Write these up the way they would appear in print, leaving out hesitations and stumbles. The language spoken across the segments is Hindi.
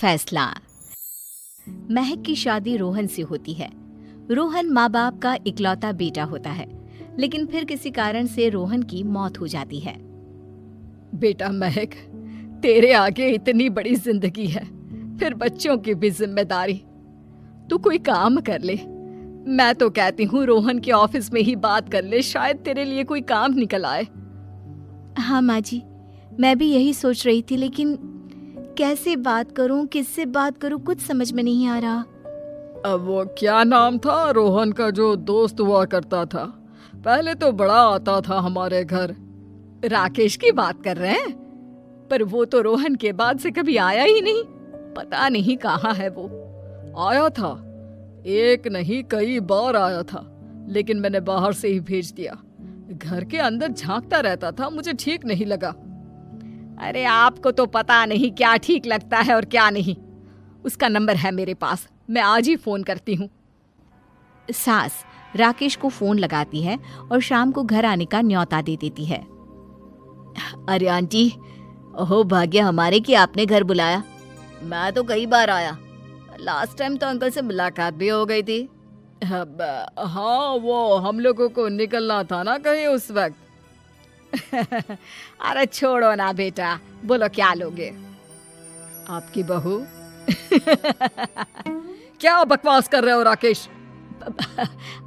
फैसला। महक की शादी रोहन से होती है। रोहन माँ बाप का इकलौता बेटा होता है, लेकिन फिर किसी कारण से रोहन की मौत हो जाती है। बेटा महक, तेरे आगे इतनी बड़ी जिंदगी है, फिर बच्चों की भी जिम्मेदारी। तू कोई काम कर ले। मैं तो कहती हूँ रोहन के ऑफिस में ही बात कर ले, शायद तेरे लिए कोई काम निकल आए। हाँ माँ जी, मैं भी यही सोच रही थी, लेकिन कैसे बात करूं, किससे बात करूं, कुछ समझ में नहीं आ रहा। अब वो क्या नाम था रोहन का जो दोस्त हुआ करता था, पहले तो बड़ा आता था हमारे घर। राकेश की बात कर रहे हैं? पर वो तो रोहन के बाद से कभी आया ही नहीं, पता नहीं कहाँ है वो। आया था, एक नहीं कई बार आया था, लेकिन मैंने बाहर से ही भेज दिया। घर के अंदर झांकता रहता था, मुझे ठीक नहीं लगा। अरे आपको तो पता नहीं क्या ठीक लगता है और क्या नहीं। उसका नंबर है मेरे पास, मैं आज ही फोन करती हूँ। सास राकेश को फोन लगाती है और शाम को घर आने का न्योता दे देती है। अरे आंटी, ओहो भाग्य हमारे कि आपने घर बुलाया। मैं तो कई बार आया, लास्ट टाइम तो अंकल से मुलाकात भी हो गई थी। हाँ, वो हम लोगों को निकलना था ना कहीं उस वक्त। अरे छोड़ो ना बेटा, बोलो क्या लोगे? आपकी बहू। क्या बकवास कर रहे हो राकेश?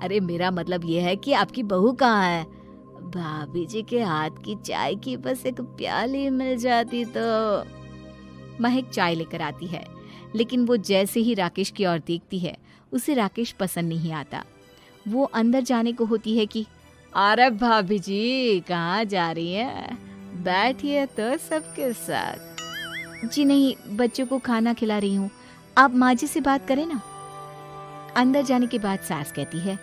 अरे मेरा मतलब ये है कि आपकी बहू कहाँ है? भाभी जी के हाथ की चाय की बस एक प्याली मिल जाती तो। महक चाय लेकर आती है, लेकिन वो जैसे ही राकेश की ओर देखती है, उसे राकेश पसंद नहीं आता। वो अंदर जाने को होती है कि अरे भाभी जी कहाँ जा रही हैं? बैठिए तो सबके साथ। जी नहीं, बच्चों को खाना खिला रही हूँ, आप माँ जी से बात करें ना। अंदर जाने के बाद सास कहती है,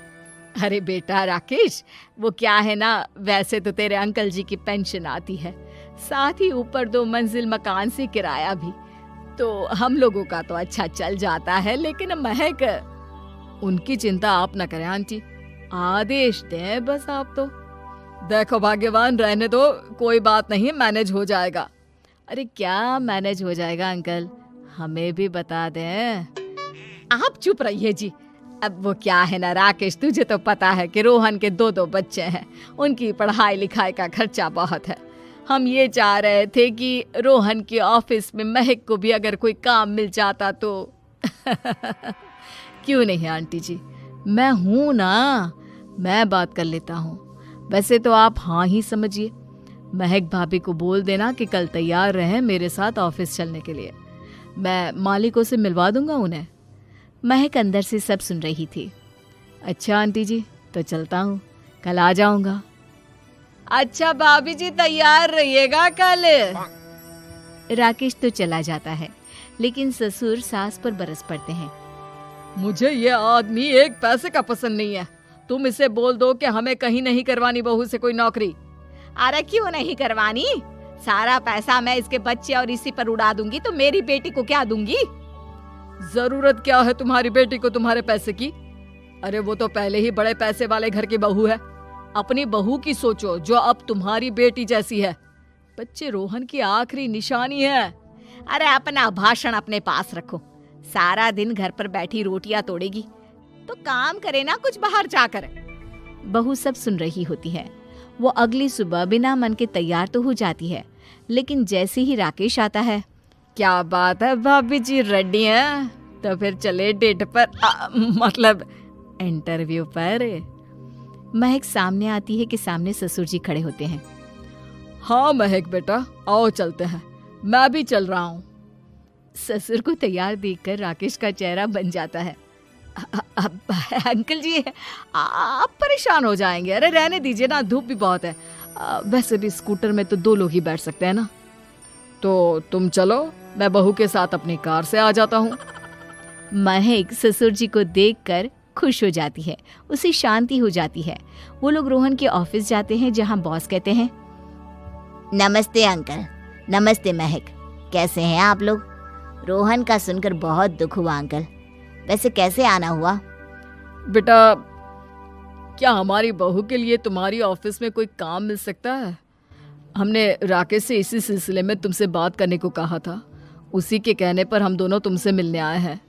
अरे बेटा राकेश, वो क्या है ना, वैसे तो तेरे अंकल जी की पेंशन आती है, साथ ही ऊपर 2 मंजिल मकान से किराया भी, तो हम लोगों का तो अच्छा चल जाता है। लेकिन महक, उनकी चिंता आप न करें आंटी, आदेश दें बस आप तो। देखो भाग्यवान, रहने दो, कोई बात नहीं, मैनेज हो जाएगा। अरे क्या मैनेज हो जाएगा अंकल, हमें भी बता दें। आप चुप रहिए जी। अब वो क्या है ना राकेश, तुझे तो पता है कि रोहन के 2 बच्चे हैं, उनकी पढ़ाई लिखाई का खर्चा बहुत है। हम ये चाह रहे थे कि रोहन के ऑफिस में महक को भी अगर कोई काम मिल जाता तो। क्यों नहीं आंटी जी, मैं हूं ना, मैं बात कर लेता हूँ। वैसे तो आप हाँ ही समझिए। महक भाभी को बोल देना कि कल तैयार रहें मेरे साथ ऑफिस चलने के लिए। मैं मालिकों से मिलवा दूंगा उन्हें। महक अंदर से सब सुन रही थी। अच्छा आंटी जी, तो चलता हूँ, कल आ जाऊंगा। अच्छा भाभी जी, तैयार रहिएगा कल। राकेश तो चला जाता है, लेकिन ससुर सास पर बरस पड़ते हैं। मुझे ये आदमी एक पैसे का पसंद नहीं है। तुम इसे बोल दो कि हमें कहीं नहीं करवानी बहू से कोई नौकरी। अरे क्यों नहीं करवानी? सारा पैसा मैं इसके बच्चे और इसी पर उड़ा दूंगी, तो मेरी बेटी को क्या दूंगी? जरूरत क्या है तुम्हारी बेटी को तुम्हारे पैसे की? अरे वो तो पहले ही बड़े पैसे वाले घर की बहू है। अपनी बहू की सोचो जो अब तुम्हारी बेटी जैसी है। बच्चे रोहन की आखिरी निशानी है। अरे अपना भाषण अपने पास रखो। सारा दिन घर पर बैठी रोटियां तोड़ेगी, तो काम करे ना कुछ बाहर जाकर। बहू सब सुन रही होती है। वो अगली सुबह बिना मन के तैयार तो हो जाती है, लेकिन जैसे ही राकेश आता है, क्या बात है भाभी जी, रेडी हैं? तो फिर चले डेट पर, मतलब इंटरव्यू पर। महक सामने आती है कि सामने ससुर जी खड़े होते हैं। हाँ महक बेटा, आओ चलते हैं, मैं भी चल रहा हूँ। ससुर को तैयार देखकर राकेश का चेहरा बन जाता है। अंकल जी, आप परेशान हो जाएंगे। अरे रहने दीजिए ना, धूप भी बहुत है। वैसे भी स्कूटर में तो 2 लोग ही बैठ सकते हैं ना। तो तुम चलो, मैं बहू के साथ अपनी कार से आ जाता हूँ। महक ससुर जी को देखकर खुश हो जाती है, उसे शांति हो जाती है। वो लोग रोहन के ऑफिस जाते हैं, जहाँ बॉस कहते हैं, नमस्ते अंकल। नमस्ते महक, कैसे हैं आप लोग? रोहन का सुनकर बहुत दुख हुआ अंकल। वैसे कैसे आना हुआ? बेटा, क्या हमारी बहू के लिए तुम्हारी ऑफिस में कोई काम मिल सकता है? हमने राकेश से इसी सिलसिले में तुमसे बात करने को कहा था। उसी के कहने पर हम दोनों तुमसे मिलने आए हैं।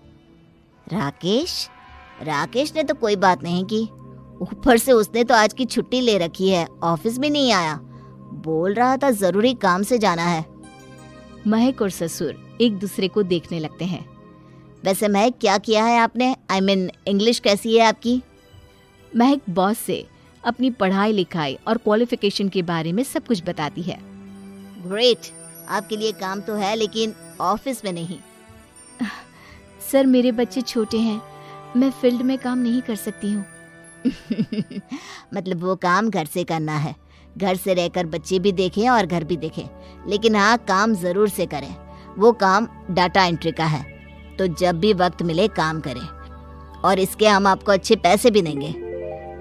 राकेश ने तो कोई बात नहीं की, ऊपर से उसने तो आज की छुट्टी ले रखी है, ऑफिस भी नहीं आया। बोल रहा था जरूरी काम से जाना है। महक और ससुर एक दूसरे को देखने लगते हैं। वैसे महक, क्या किया है आपने? आई मीन इंग्लिश कैसी है आपकी? महक बॉस से अपनी पढ़ाई लिखाई और क्वालिफिकेशन के बारे में सब कुछ बताती है। ग्रेट, आपके लिए काम तो है लेकिन ऑफिस में नहीं। सर, मेरे बच्चे छोटे हैं, मैं फील्ड में काम नहीं कर सकती हूँ। मतलब वो काम घर से करना है, घर से रहकर बच्चे भी देखें और घर भी देखें, लेकिन हाँ, काम जरूर से करें। वो काम डाटा एंट्री का है, तो जब भी वक्त मिले काम करें, और इसके हम आपको अच्छे पैसे भी देंगे।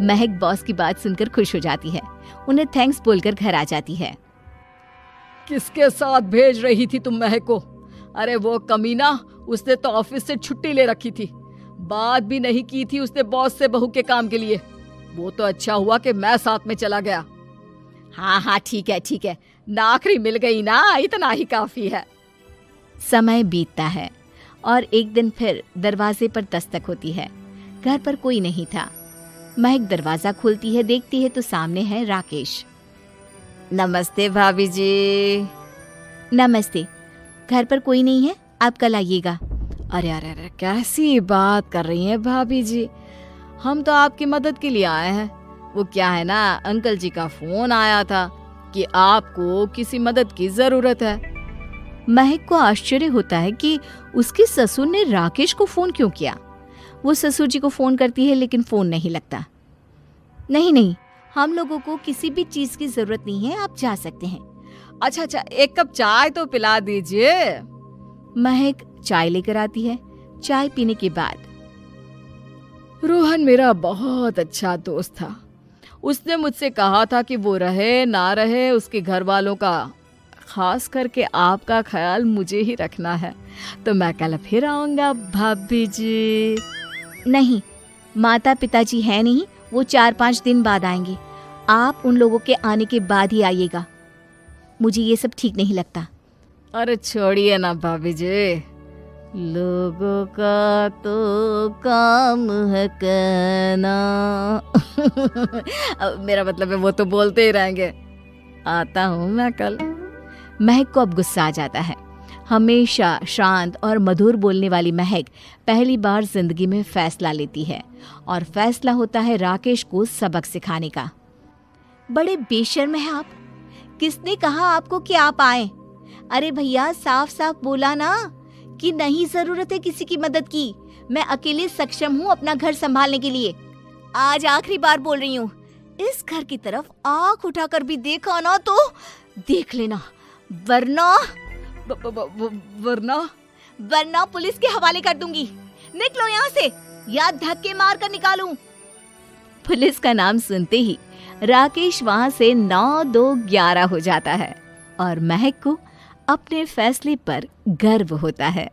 महक बॉस की बात सुनकर खुश हो जाती है, उन्हें थैंक्स बोलकर घर आ जाती है। किसके साथ भेज रही थी तुम महक को? अरे वो कमीना, उसने तो ऑफिस से छुट्टी ले रखी थी, बात भी नहीं की थी उसने बॉस से बहू के काम के लिए। वो तो अच्छा हुआ कि मैं साथ में चला गया। हाँ, ठीक है, नौकरी मिल गई ना, इतना ही काफी है। समय बीतता है और एक दिन फिर दरवाजे पर दस्तक होती है। घर पर कोई नहीं था। महक दरवाजा खोलती है, देखती है तो सामने है राकेश। नमस्ते भाभी जी। नमस्ते, घर पर कोई नहीं है, आप कल आइएगा। अरे कैसी बात कर रही हैं भाभी जी, हम तो आपकी मदद के लिए आए हैं। वो क्या है ना, अंकल जी का फोन आया था कि आपको किसी मदद की जरूरत है। महक को आश्चर्य होता है कि उसके ससुर ने राकेश को फोन क्यों किया। वो ससुर जी को फोन करती है लेकिन फोन नहीं लगता। नहीं, हम लोगों को किसी भी चीज की जरूरत नहीं है, आप जा सकते हैं। अच्छा, एक कप चाय तो पिला दीजिए। महक चाय लेकर आती है। चाय पीने के बाद, रोहन मेरा बहुत अच्छा दोस्त था, उसने मुझसे कहा था कि वो रहे ना रहे, उसके घर वालों का, खास करके आपका ख्याल मुझे ही रखना है। तो मैं कल फिर आऊंगा भाभी जी। नहीं, माता पिताजी है नहीं, वो 4-5 दिन बाद आएंगे। आप उन लोगों के आने के बाद ही आइएगा। मुझे ये सब ठीक नहीं लगता। अरे छोड़िए ना भाभी जी, लोगों का तो काम है कहना। मेरा मतलब है वो तो बोलते ही रहेंगे। आता हूँ मैं कल। महक को अब गुस्सा आ जाता है। हमेशा शांत और मधुर बोलने वाली महक पहली बार जिंदगी में फैसला लेती है, और फैसला होता है राकेश को सबक सिखाने का। बड़े बेशर्म हैं आप। किसने कहा आपको कि आप आए? अरे भैया, साफ साफ बोला ना कि नहीं जरूरत है किसी की मदद की। मैं अकेले सक्षम हूँ अपना घर संभालने के लिए। आज आखिरी बार बोल रही हूँ, इस घर की तरफ आंख उठाकर भी देखा ना तो देख लेना, वरना वरना पुलिस के हवाले कर दूंगी। निकलो यहाँ से, या धक्के मार कर निकालूं। पुलिस का नाम सुनते ही राकेश वहां से 9-2-11 हो जाता है, और महक को अपने फैसले पर गर्व होता है।